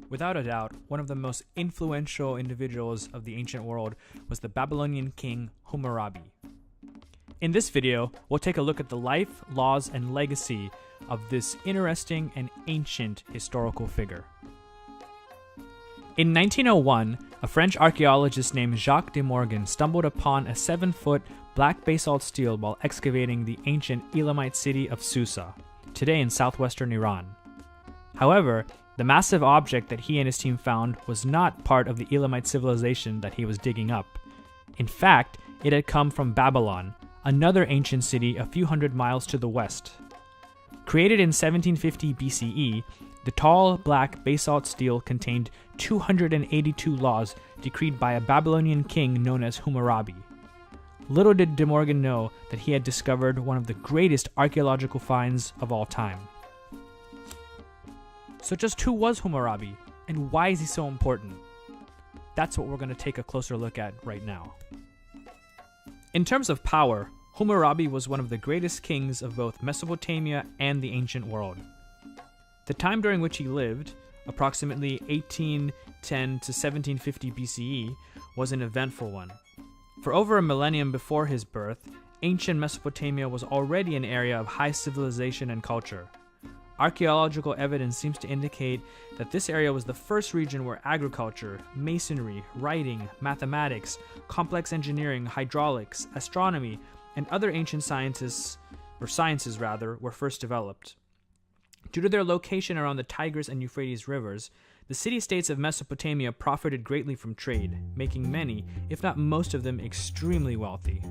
Without a doubt, one of the most influential individuals of the ancient world was the Babylonian king Hammurabi. In this video, we'll take a look at the life, laws, and legacy of this interesting and ancient historical figure. In 1901, a French archaeologist named Jacques de Morgan stumbled upon a 7-foot black basalt stele while excavating the ancient Elamite city of Susa, today in southwestern Iran. However, the massive object that he and his team found was not part of the Elamite civilization that he was digging up. In fact, it had come from Babylon, another ancient city a few hundred miles to the west. Created in 1750 BCE, the tall black basalt stele contained 282 laws decreed by a Babylonian king known as Hammurabi. Little did De Morgan know that he had discovered one of the greatest archaeological finds of all time. So just who was Hammurabi, and why is he so important? That's what we're going to take a closer look at right now. In terms of power, Hammurabi was one of the greatest kings of both Mesopotamia and the ancient world. The time during which he lived, approximately 1810 to 1750 BCE, was an eventful one. For over a millennium before his birth, ancient Mesopotamia was already an area of high civilization and culture. Archaeological evidence seems to indicate that this area was the first region where agriculture, masonry, writing, mathematics, complex engineering, hydraulics, astronomy, and other ancient sciences were first developed. Due to their location around the Tigris and Euphrates rivers, the city-states of Mesopotamia profited greatly from trade, making many, if not most of them, extremely wealthy.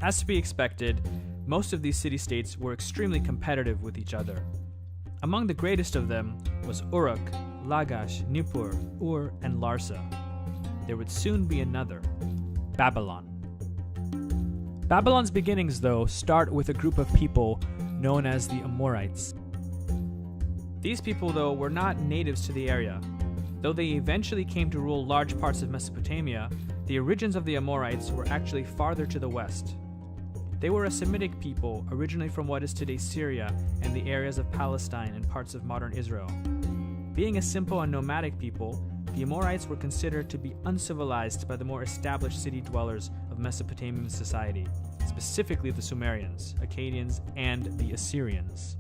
As to be expected, most of these city-states were extremely competitive with each other. Among the greatest of them was Uruk, Lagash, Nippur, Ur, and Larsa. There would soon be another, Babylon. Babylon's beginnings, though, start with a group of people known as the Amorites. These people, though, were not natives to the area. Though they eventually came to rule large parts of Mesopotamia, the origins of the Amorites were actually farther to the west. They were a Semitic people originally from what is today Syria and the areas of Palestine and parts of modern Israel. Being a simple and nomadic people, the Amorites were considered to be uncivilized by the more established city dwellers of Mesopotamian society, specifically the Sumerians, Akkadians, and the Assyrians.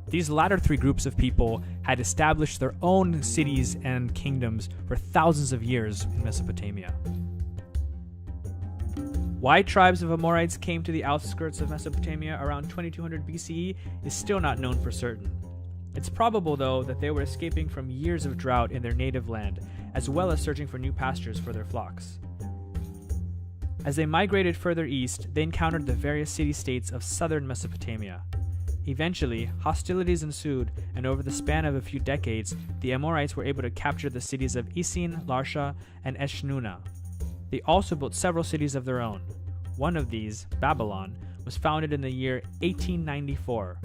These latter three groups of people had established their own cities and kingdoms for thousands of years in Mesopotamia. Why tribes of Amorites came to the outskirts of Mesopotamia around 2200 BCE is still not known for certain. It's probable, though, that they were escaping from years of drought in their native land, as well as searching for new pastures for their flocks. As they migrated further east, they encountered the various city-states of southern Mesopotamia. Eventually, hostilities ensued, and over the span of a few decades, the Amorites were able to capture the cities of Isin, Larsha, and Eshnunna. They also built several cities of their own. One of these, Babylon, was founded in the year 1894.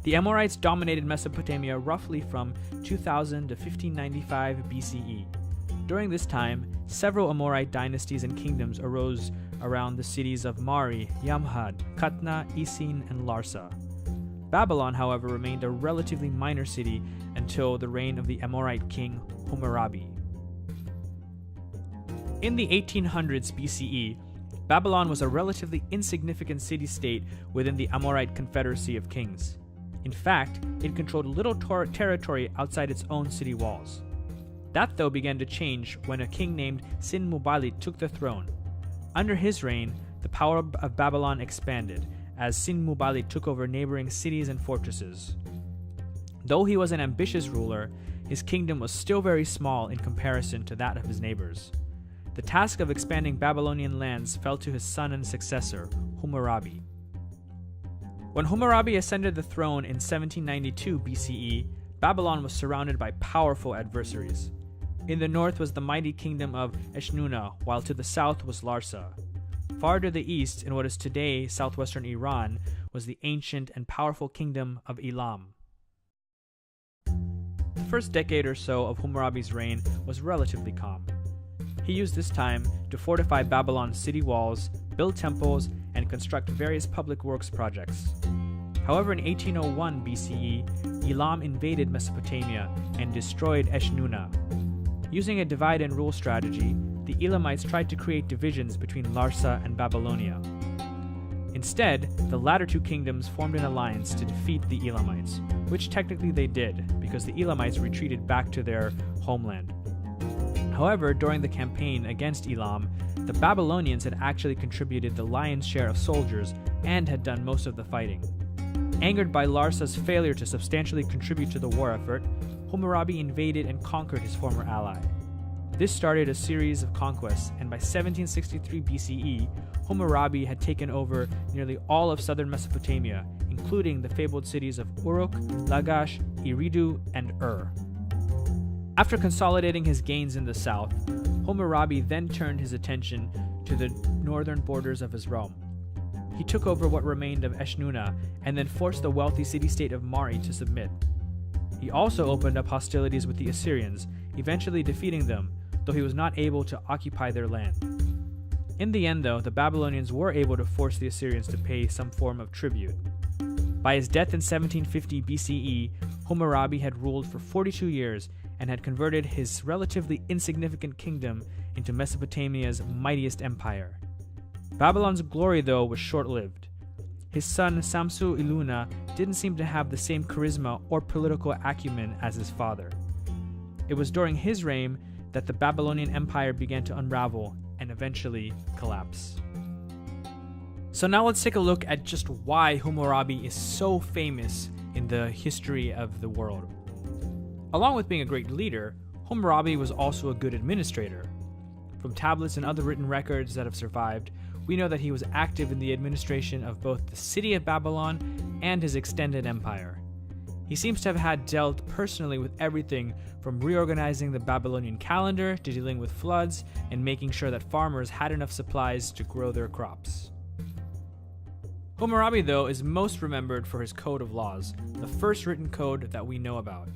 The Amorites dominated Mesopotamia roughly from 2000 to 1595 BCE. During this time, several Amorite dynasties and kingdoms arose around the cities of Mari, Yamhad, Katna, Isin, and Larsa. Babylon, however, remained a relatively minor city until the reign of the Amorite king Hammurabi. In the 1800s BCE, Babylon was a relatively insignificant city-state within the Amorite Confederacy of Kings. In fact, it controlled little territory outside its own city walls. That, though, began to change when a king named Sin-Muballit took the throne. Under his reign, the power of Babylon expanded, as Sin-Muballit took over neighboring cities and fortresses. Though he was an ambitious ruler, his kingdom was still very small in comparison to that of his neighbors. The task of expanding Babylonian lands fell to his son and successor, Hammurabi. When Hammurabi ascended the throne in 1792 BCE, Babylon was surrounded by powerful adversaries. In the north was the mighty kingdom of Eshnunna, while to the south was Larsa. Far to the east, in what is today southwestern Iran, was the ancient and powerful kingdom of Elam. The first decade or so of Hammurabi's reign was relatively calm. He used this time to fortify Babylon's city walls, build temples, and construct various public works projects. However, in 1801 BCE, Elam invaded Mesopotamia and destroyed Eshnunna. Using a divide-and-rule strategy, the Elamites tried to create divisions between Larsa and Babylonia. Instead, the latter two kingdoms formed an alliance to defeat the Elamites, which technically they did, because the Elamites retreated back to their homeland. However, during the campaign against Elam, the Babylonians had actually contributed the lion's share of soldiers and had done most of the fighting. Angered by Larsa's failure to substantially contribute to the war effort, Hammurabi invaded and conquered his former ally. This started a series of conquests, and by 1763 BCE, Hammurabi had taken over nearly all of southern Mesopotamia, including the fabled cities of Uruk, Lagash, Eridu, and Ur. After consolidating his gains in the south, Hammurabi then turned his attention to the northern borders of his realm. He took over what remained of Eshnunna and then forced the wealthy city-state of Mari to submit. He also opened up hostilities with the Assyrians, eventually defeating them, though he was not able to occupy their land. In the end, though, the Babylonians were able to force the Assyrians to pay some form of tribute. By his death in 1750 BCE, Hammurabi had ruled for 42 years and had converted his relatively insignificant kingdom into Mesopotamia's mightiest empire. Babylon's glory, though, was short-lived. His son Samsu-iluna didn't seem to have the same charisma or political acumen as his father. It was during his reign that the Babylonian Empire began to unravel and eventually collapse. So now let's take a look at just why Hammurabi is so famous in the history of the world. Along with being a great leader, Hammurabi was also a good administrator. From tablets and other written records that have survived, we know that he was active in the administration of both the city of Babylon and his extended empire. He seems to have had dealt personally with everything from reorganizing the Babylonian calendar to dealing with floods and making sure that farmers had enough supplies to grow their crops. Hammurabi, though, is most remembered for his Code of Laws, the first written code that we know about.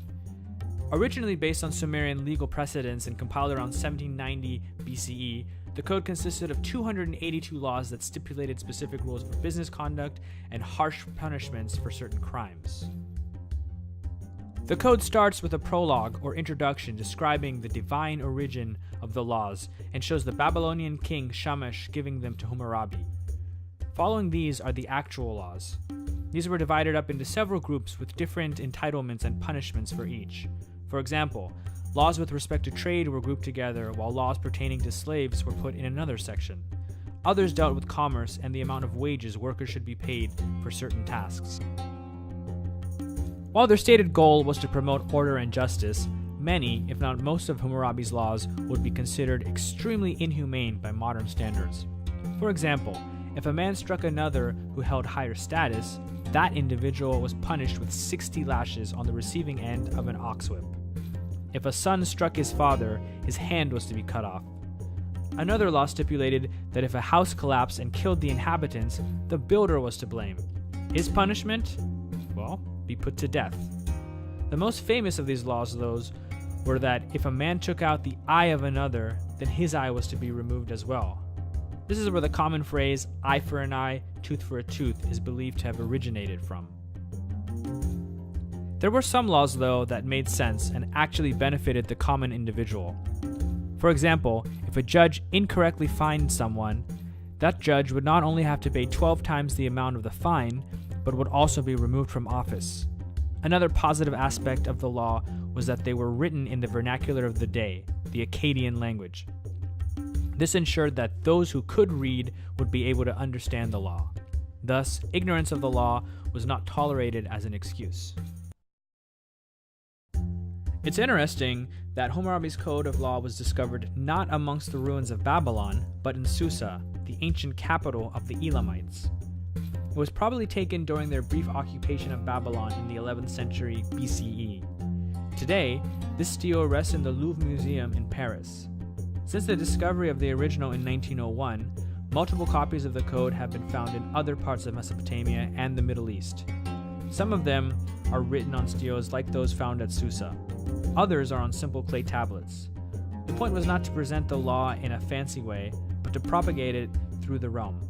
Originally based on Sumerian legal precedents and compiled around 1790 BCE, the code consisted of 282 laws that stipulated specific rules for business conduct and harsh punishments for certain crimes. The code starts with a prologue or introduction describing the divine origin of the laws and shows the Babylonian king Shamash giving them to Hammurabi. Following these are the actual laws. These were divided up into several groups with different entitlements and punishments for each. For example, laws with respect to trade were grouped together, while laws pertaining to slaves were put in another section. Others dealt with commerce and the amount of wages workers should be paid for certain tasks. While their stated goal was to promote order and justice, many, if not most of Hammurabi's laws would be considered extremely inhumane by modern standards. For example, if a man struck another who held higher status, that individual was punished with 60 lashes on the receiving end of an ox whip. If a son struck his father, his hand was to be cut off. Another law stipulated that if a house collapsed and killed the inhabitants, the builder was to blame. His punishment? Well, be put to death. The most famous of these laws, those, were that if a man took out the eye of another, then his eye was to be removed as well. This is where the common phrase, eye for an eye, tooth for a tooth, is believed to have originated from. There were some laws, though, that made sense and actually benefited the common individual. For example, if a judge incorrectly fined someone, that judge would not only have to pay 12 times the amount of the fine, but would also be removed from office. Another positive aspect of the law was that they were written in the vernacular of the day, the Akkadian language. This ensured that those who could read would be able to understand the law. Thus, ignorance of the law was not tolerated as an excuse. It's interesting that Hammurabi's Code of Law was discovered not amongst the ruins of Babylon, but in Susa, the ancient capital of the Elamites. It was probably taken during their brief occupation of Babylon in the 11th century BCE. Today, this stele rests in the Louvre Museum in Paris. Since the discovery of the original in 1901, multiple copies of the code have been found in other parts of Mesopotamia and the Middle East. Some of them are written on steles like those found at Susa. Others are on simple clay tablets. The point was not to present the law in a fancy way, but to propagate it through the realm.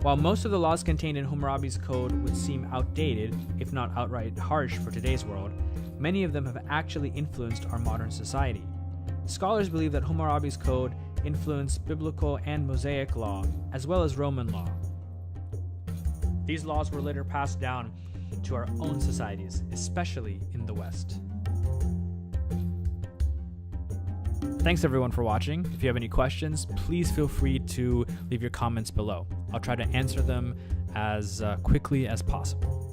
While most of the laws contained in Hammurabi's code would seem outdated, if not outright harsh for today's world, many of them have actually influenced our modern society. Scholars believe that Hammurabi's code influenced biblical and Mosaic law, as well as Roman law. These laws were later passed down to our own societies, especially in the West. Thanks everyone for watching. If you have any questions, please feel free to leave your comments below. I'll try to answer them as quickly as possible.